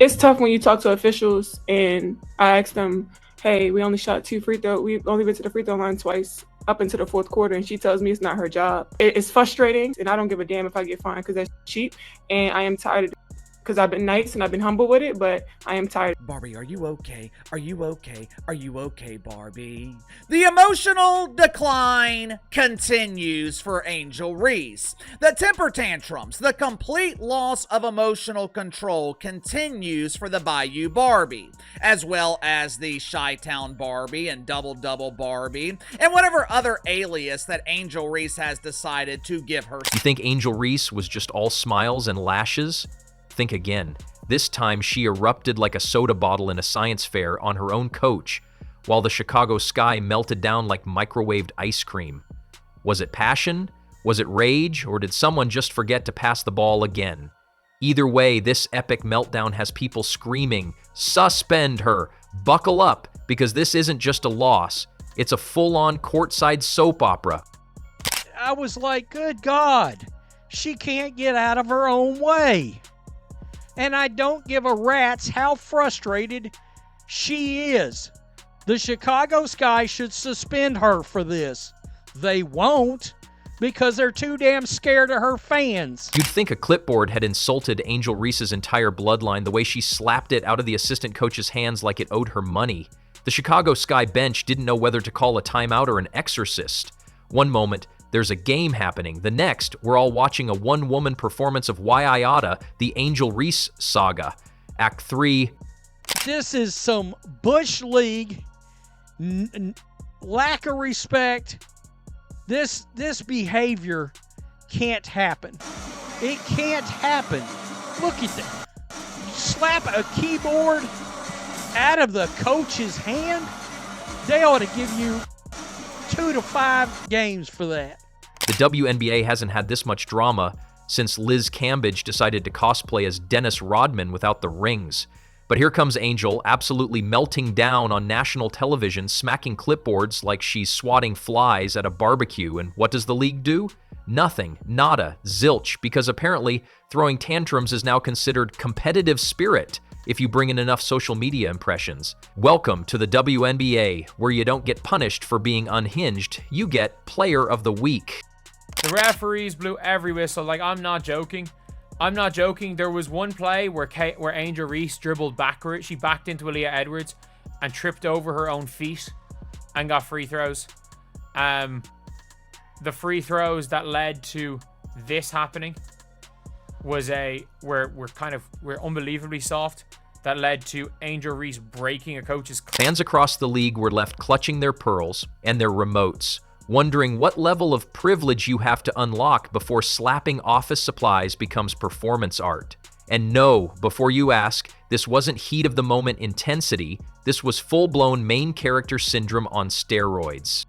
It's tough when you talk to officials and I ask them, hey, we only shot 2 free throws. We only went to the free throw line twice up into the fourth quarter, and she tells me it's not her job. It's frustrating, and I don't give a damn if I get fined because that's cheap, and I am tired of it because I've been nice and I've been humble with it, but I am tired. Barbie, are you okay? Are you okay? Are you okay, Barbie? The emotional decline continues for Angel Reese. The temper tantrums, the complete loss of emotional control continues for the Bayou Barbie, as well as the Chi-Town Barbie and Double Barbie, and whatever other alias that Angel Reese has decided to give her. You think Angel Reese was just all smiles and lashes? Think again. This time she erupted like a soda bottle in a science fair on her own coach, while the Chicago sky melted down like microwaved ice cream. Was it passion? Was it rage? Or did someone just forget to pass the ball again? Either way, this epic meltdown has people screaming, "Suspend her! Buckle up!" Because this isn't just a loss. It's a full-on courtside soap opera. I was like, good God, she can't get out of her own way. And I don't give a rat's how frustrated she is. The Chicago Sky should suspend her for this. They won't, because they're too damn scared of her fans. You'd think a clipboard had insulted Angel Reese's entire bloodline the way she slapped it out of the assistant coach's hands like it owed her money. The Chicago Sky bench didn't know whether to call a timeout or an exorcist. One moment, there's a game happening. The next, we're all watching a one-woman performance of Why I Oughta, the Angel Reese saga. Act 3. This is some Bush League lack of respect. This behavior can't happen. It can't happen. Look at that. Slap a keyboard out of the coach's hand. They ought to give you 2 to 5 games for that. The WNBA hasn't had this much drama since Liz Cambage decided to cosplay as Dennis Rodman without the rings. But here comes Angel, absolutely melting down on national television, smacking clipboards like she's swatting flies at a barbecue. And what does the league do? Nothing, nada, zilch, because apparently throwing tantrums is now considered competitive spirit if you bring in enough social media impressions. Welcome to the WNBA, where you don't get punished for being unhinged, you get Player of the Week. The referees blew every whistle. Like, I'm not joking. There was one play where Angel Reese dribbled backwards. She backed into Aaliyah Edwards and tripped over her own feet and got free throws. The free throws that led to this happening were unbelievably soft. That led to Angel Reese breaking a coach's. Fans across the league were left clutching their pearls and their remotes, wondering what level of privilege you have to unlock before slapping office supplies becomes performance art. And no, before you ask, this wasn't heat of the moment intensity. This was full-blown main character syndrome on steroids.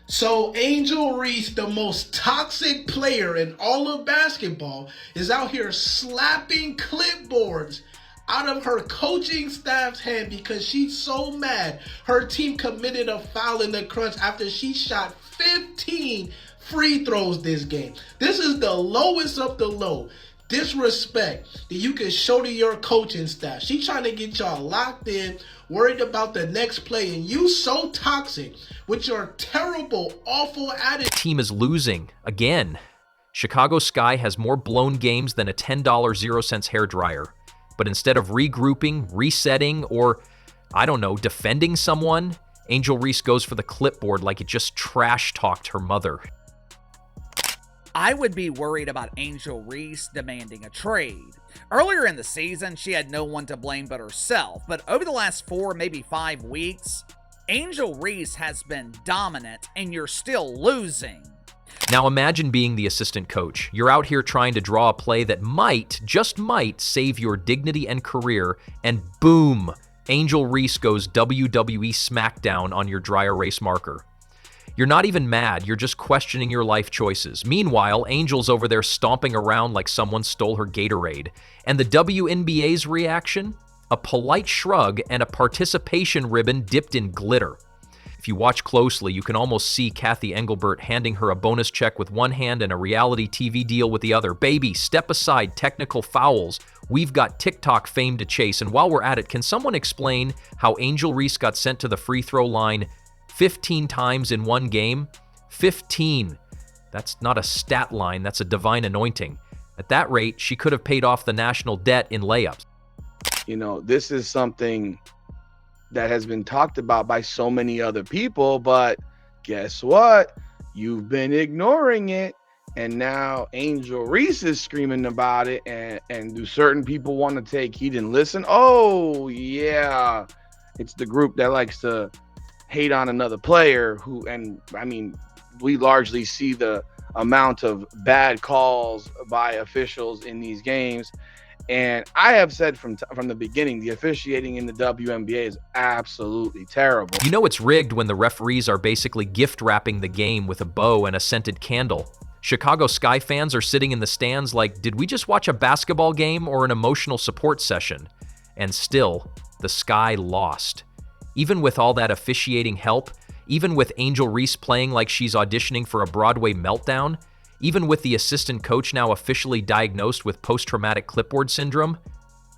So Angel Reese, the most toxic player in all of basketball, is out here slapping clipboards out of her coaching staff's hand because she's so mad her team committed a foul in the crunch after she shot 15 free throws this game. This is the lowest of the low disrespect that you can show to your coaching staff. She's trying to get y'all locked in, worried about the next play, and you so toxic with your terrible, awful attitude. The team is losing again. Chicago Sky has more blown games than a $10 0-cent hairdryer. But instead of regrouping, resetting, or, I don't know, defending someone, Angel Reese goes for the clipboard like it just trash-talked her mother. I would be worried about Angel Reese demanding a trade. Earlier in the season, she had no one to blame but herself, but over the last 4, maybe 5 weeks, Angel Reese has been dominant and you're still losing. Now imagine being the assistant coach. You're out here trying to draw a play that might, just might, save your dignity and career, and boom, Angel Reese goes WWE SmackDown on your dry erase marker. You're not even mad, you're just questioning your life choices. Meanwhile, Angel's over there stomping around like someone stole her Gatorade. And the WNBA's reaction? A polite shrug and a participation ribbon dipped in glitter. If you watch closely, you can almost see Kathy Engelbert handing her a bonus check with one hand and a reality TV deal with the other. Baby, step aside, technical fouls. We've got TikTok fame to chase. And while we're at it, can someone explain how Angel Reese got sent to the free throw line 15 times in one game? 15. That's not a stat line, that's a divine anointing. At that rate, she could have paid off the national debt in layups. You know, this is something that has been talked about by so many other people, but guess what? You've been ignoring it, and now Angel Reese is screaming about it, and do certain people want to take heed and listen? Oh, yeah. It's the group that likes to hate on another player who, and I mean, we largely see the amount of bad calls by officials in these games. And I have said from the beginning, the officiating in the WNBA is absolutely terrible. You know it's rigged when the referees are basically gift wrapping the game with a bow and a scented candle. Chicago Sky fans are sitting in the stands like, did we just watch a basketball game or an emotional support session? And still, the Sky lost. Even with all that officiating help, even with Angel Reese playing like she's auditioning for a Broadway meltdown, even with the assistant coach now officially diagnosed with post-traumatic clipboard syndrome,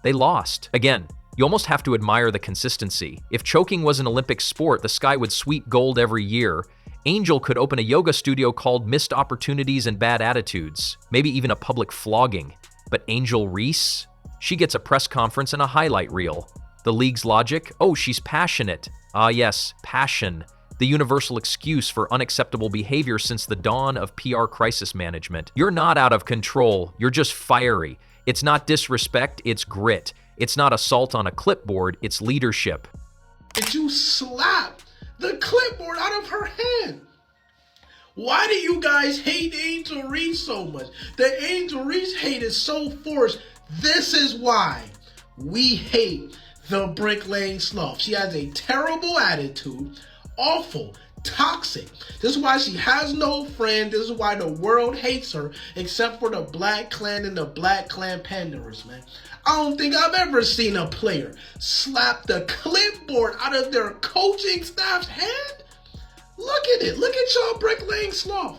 they lost. Again, you almost have to admire the consistency. If choking was an Olympic sport, the Sky would sweep gold every year. Angel could open a yoga studio called Missed Opportunities and Bad Attitudes, maybe even a public flogging. But Angel Reese? She gets a press conference and a highlight reel. The league's logic? Oh, she's passionate. Ah yes, passion. The universal excuse for unacceptable behavior since the dawn of PR crisis management. You're not out of control, you're just fiery. It's not disrespect, it's grit. It's not assault on a clipboard, it's leadership. Did you slap the clipboard out of her hand? Why do you guys hate Angel Reese so much? The Angel Reese hate is so forced. This is why we hate the bricklaying sloth. She has a terrible attitude. Awful, toxic. This is why she has no friend. This is why the world hates her, except for the Black Clan and the Black Clan panderers, man. I don't think I've ever seen a player slap the clipboard out of their coaching staff's hand. Look at it. Look at y'all bricklaying sloth.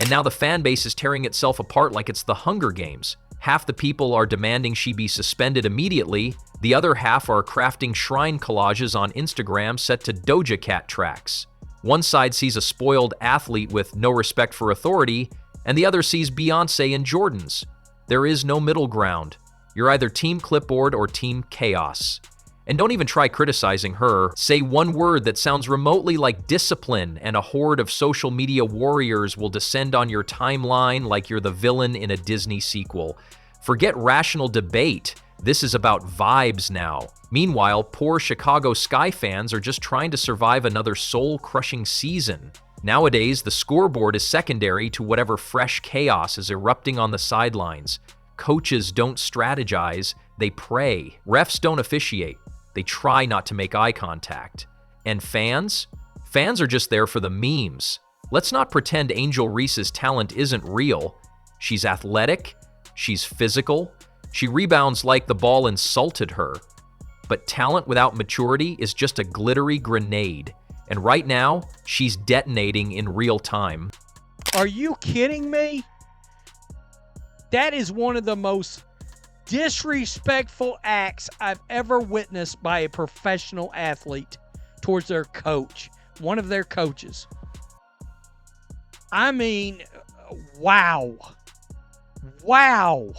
And now the fan base is tearing itself apart like it's the Hunger Games. Half the people are demanding she be suspended immediately. The other half are crafting shrine collages on Instagram set to Doja Cat tracks. One side sees a spoiled athlete with no respect for authority, and the other sees Beyoncé in Jordans. There is no middle ground. You're either Team Clipboard or Team Chaos. And don't even try criticizing her. Say one word that sounds remotely like discipline, and a horde of social media warriors will descend on your timeline like you're the villain in a Disney sequel. Forget rational debate. This is about vibes now. Meanwhile, poor Chicago Sky fans are just trying to survive another soul-crushing season. Nowadays, the scoreboard is secondary to whatever fresh chaos is erupting on the sidelines. Coaches don't strategize, they pray. Refs don't officiate. They try not to make eye contact. And fans? Fans are just there for the memes. Let's not pretend Angel Reese's talent isn't real. She's athletic, she's physical, she rebounds like the ball insulted her. But talent without maturity is just a glittery grenade. And right now, she's detonating in real time. Are you kidding me? That is one of the most disrespectful acts I've ever witnessed by a professional athlete towards their coach, one of their coaches. I mean, wow. Wow.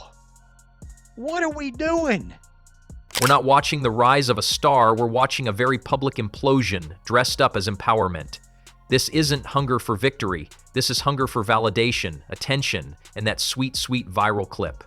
What are we doing? We're not watching the rise of a star, we're watching a very public implosion dressed up as empowerment. This isn't hunger for victory. This is hunger for validation, attention, and that sweet, sweet viral clip.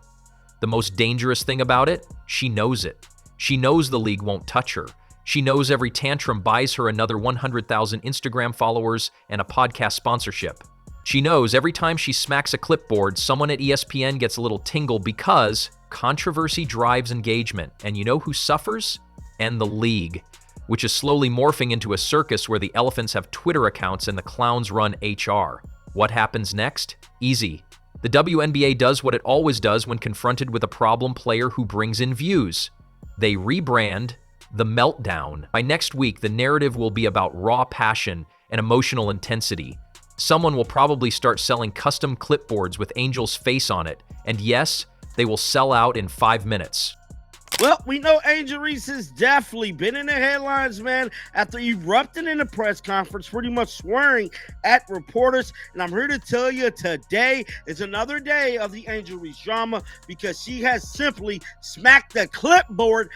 The most dangerous thing about it? She knows it. She knows the league won't touch her. She knows every tantrum buys her another 100,000 Instagram followers and a podcast sponsorship. She knows every time she smacks a clipboard, someone at ESPN gets a little tingle because controversy drives engagement. And you know who suffers? And the league, which is slowly morphing into a circus where the elephants have Twitter accounts and the clowns run HR. What happens next? Easy. The WNBA does what it always does when confronted with a problem player who brings in views. They rebrand the meltdown. By next week, the narrative will be about raw passion and emotional intensity. Someone will probably start selling custom clipboards with Angel's face on it, and yes, they will sell out in 5 minutes. Well, we know Angel Reese has definitely been in the headlines, man, after erupting in a press conference, pretty much swearing at reporters. And I'm here to tell you today is another day of the Angel Reese drama because she has simply smacked the clipboard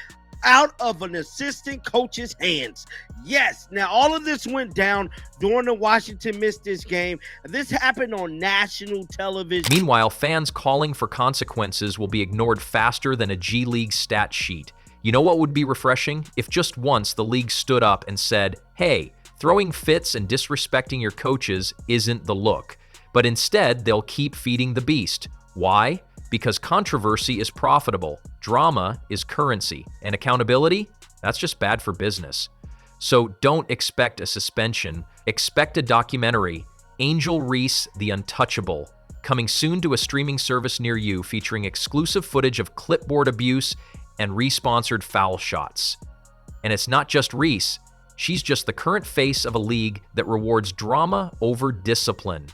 out of an assistant coach's hands. Yes, now all of this went down during the Washington missed this game. This happened on national television. Meanwhile, fans calling for consequences will be ignored faster than a G League stat sheet. You know what would be refreshing? If just once the league stood up and said, hey, throwing fits and disrespecting your coaches isn't the look. But instead, they'll keep feeding the beast. Why? Because controversy is profitable, drama is currency, and accountability, that's just bad for business. So don't expect a suspension, expect a documentary, Angel Reese, the Untouchable, coming soon to a streaming service near you featuring exclusive footage of clipboard abuse and Reese-sponsored foul shots. And it's not just Reese, she's just the current face of a league that rewards drama over discipline.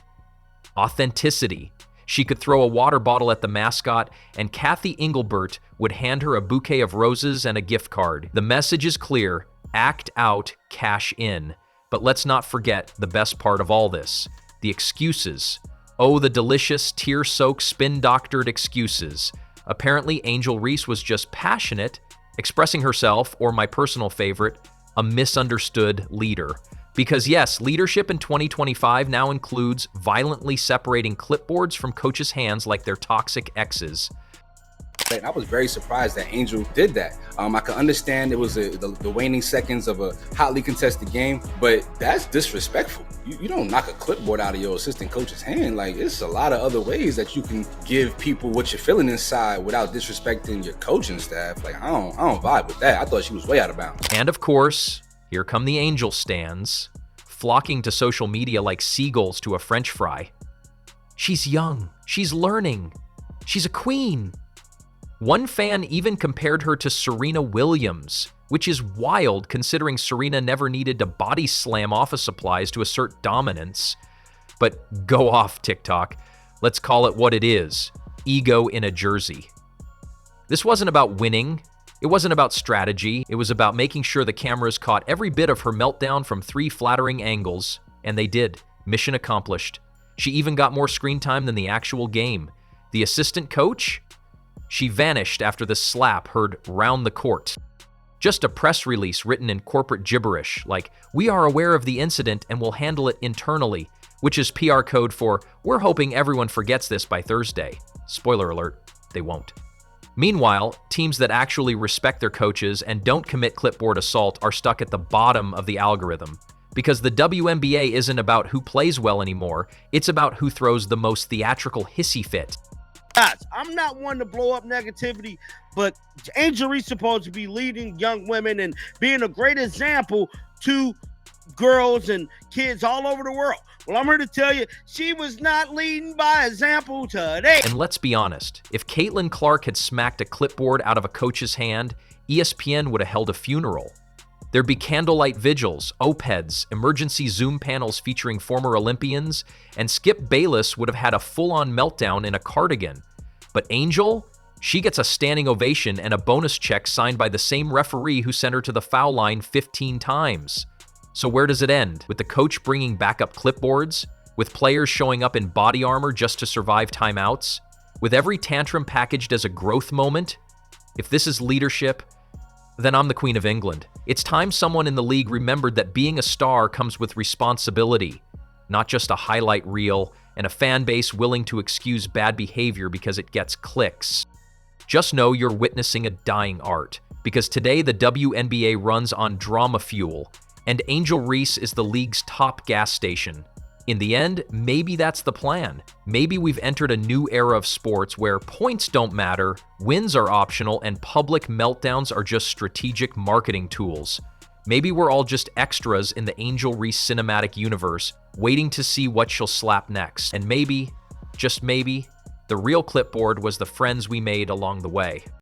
Authenticity. She could throw a water bottle at the mascot, and Kathy Engelbert would hand her a bouquet of roses and a gift card. The message is clear: act out, cash in. But let's not forget the best part of all this: the excuses. Oh, the delicious, tear-soaked, spin-doctored excuses. Apparently, Angel Reese was just passionate, expressing herself, or my personal favorite, a misunderstood leader. Because yes, leadership in 2025 now includes violently separating clipboards from coaches' hands like they're toxic exes. I was very surprised that Angel did that. I could understand it was the waning seconds of a hotly contested game, but that's disrespectful. You don't knock a clipboard out of your assistant coach's hand. Like, it's a lot of other ways that you can give people what you're feeling inside without disrespecting your coaching staff. Like, I don't vibe with that. I thought she was way out of bounds. And of course, here come the Angel stans, flocking to social media like seagulls to a French fry. She's young, she's learning, she's a queen. One fan even compared her to Serena Williams, which is wild considering Serena never needed to body slam office supplies to assert dominance. But go off, TikTok. Let's call it what it is: ego in a jersey. This wasn't about winning. It wasn't about strategy. It was about making sure the cameras caught every bit of her meltdown from 3 flattering angles, and they did. Mission accomplished. She even got more screen time than the actual game. The assistant coach? She vanished after the slap heard round the court. Just a press release written in corporate gibberish, like, "We are aware of the incident and will handle it internally," which is PR code for, "We're hoping everyone forgets this by Thursday." Spoiler alert, they won't. Meanwhile, teams that actually respect their coaches and don't commit clipboard assault are stuck at the bottom of the algorithm. Because the WNBA isn't about who plays well anymore, it's about who throws the most theatrical hissy fit. Guys, I'm not one to blow up negativity, but Angel Reese is supposed to be leading young women and being a great example to girls and kids all over the world. Well, I'm here to tell you, she was not leading by example today. And let's be honest, if Caitlin Clark had smacked a clipboard out of a coach's hand, ESPN would have held a funeral. There'd be candlelight vigils, OPEDs, emergency Zoom panels featuring former Olympians, and Skip Bayless would have had a full-on meltdown in a cardigan. But Angel? She gets a standing ovation and a bonus check signed by the same referee who sent her to the foul line 15 times. So where does it end? With the coach bringing backup clipboards? With players showing up in body armor just to survive timeouts? With every tantrum packaged as a growth moment? If this is leadership, then I'm the Queen of England. It's time someone in the league remembered that being a star comes with responsibility, not just a highlight reel and a fan base willing to excuse bad behavior because it gets clicks. Just know you're witnessing a dying art, because today the WNBA runs on drama fuel, and Angel Reese is the league's top gas station. In the end, maybe that's the plan. Maybe we've entered a new era of sports where points don't matter, wins are optional, and public meltdowns are just strategic marketing tools. Maybe we're all just extras in the Angel Reese cinematic universe, waiting to see what she'll slap next. And maybe, just maybe, the real clipboard was the friends we made along the way.